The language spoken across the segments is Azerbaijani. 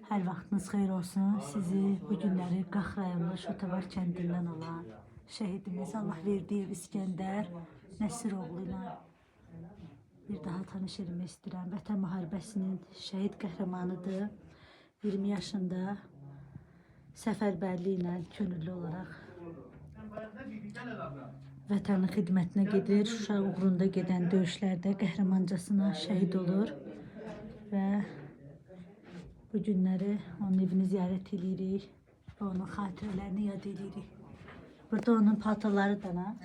Hər vaxtınız xeyir olsun. Sizi bu günləri Qax rayonlu Şotavar kəndindən olan şəhidimiz Allah verdiyev İskəndər Nəsiroğlu ilə bir daha tanış etmək istəyirəm. Vətən müharibəsinin şəhid qəhrəmanıdır. 20 yaşında səfərbərliyi ilə könüllü olaraq vətənin xidmətinə gedir. Şuşa uğrunda gedən döyüşlərdə qəhrəmancasına şəhid olur və bu günləri onun evini ziyarət edirik və onun xatirələrini yad edirik. Burada onun paltarları da ana.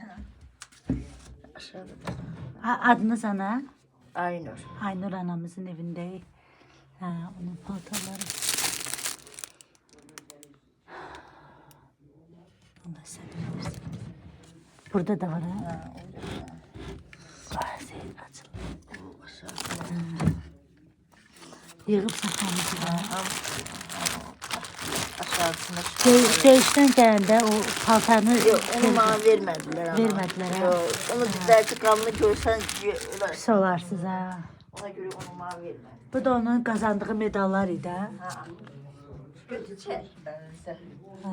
Adınız ana? Aynur. Aynur anamızın evindeyik. Onun paltarları. Allah sen bilirsin. Burada da var ha. Senin açılır. Yığıb saxlamışıq ha. Aşağısında Döyüşdən gələndə o paltarını Yok, onu bana vermediler ama. Vermediler ha. Yok, onu belki kanlı görsen pis olarsınız ha. ona göre onu bana vermediler. Bu da onun qazandığı medallar idi ha. Ha. Götür çek. Ben size. Ha.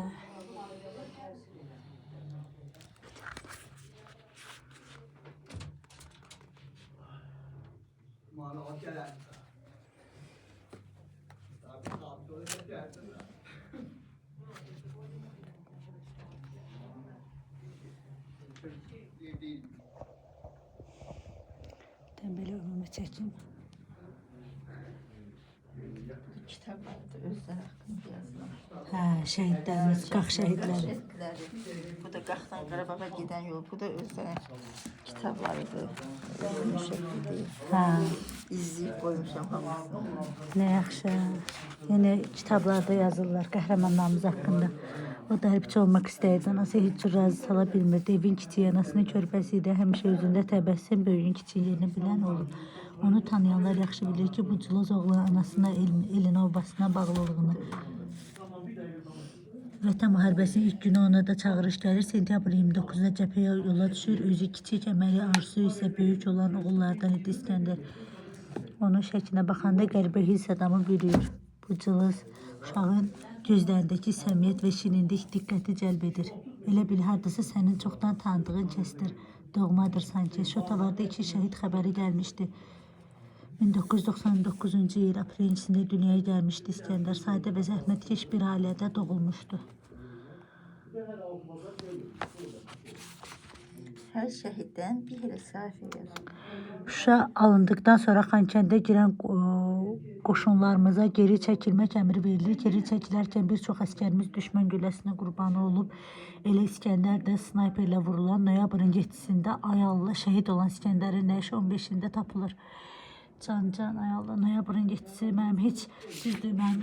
Böyle önüme çekin. Kitap vardı, özler hakkında yazılan. Şəhidlərimiz, Qax şəhidləri. Şehitleri. Bu da Qaxdan Qarabağa giden yol. Bu da özler kitaplarıydı. Ölmüş şekilde. İzleyip koymuşam hamısını. Nə yaxşı. Yine kitablarda yazırlar qəhrəmanlarımız haqqında. O da hərbiçi olmaq istəyirdi. Anası heç cür razı sala bilmirdi. Evin kiçik anasının körpəsi idi. Həmişə özündə təbəssüm, böyüyün kiçik yerini bilən olur. Onu tanıyanlar yaxşı bilir ki, bu cılız oğlan anasına, elin obasına bağlılığını. Vətən müharibəsinin ilk günü ona da çağırış gəlir. Sentyabr 29-da cəbhəyə yola düşür. Özü kiçik, əməli arzusu isə böyük olan oğullardan idi İskəndər. Onun şəklinə baxanda qəribə hiss adamı bürüyür. Bu cılız uşağın gözlərindəki səmiyyət və şirinlik diqqəti cəlb edir. Elə bil hardasa sənin çoxdan tanıdığın kəsdir. Doğmadır sanki. Şotavarda 2 şəhid xəbəri gəlmişdi. 1999-cu il aprelin 2-də dünyaya gəlmişdi İskəndər. Sadə və zəhmətkeş bir ailədə doğulmuşdu. Her şehitten bir hesap verir. Şuşa alındıktan sonra Xankəndidə girən qoşunlarımıza geri çəkilmək əmri verilir. Geri çəkilərkən bir çox əskərimiz düşmən gülləsinə qurbanı olub. Elə İskəndər də snayperlə vurulan noyabrın 7-sində Ayallı şəhid olan İskəndərin nəşi 15-də tapılır. Can Ayallı noyabrın 7-si mənim heç düzdür, mən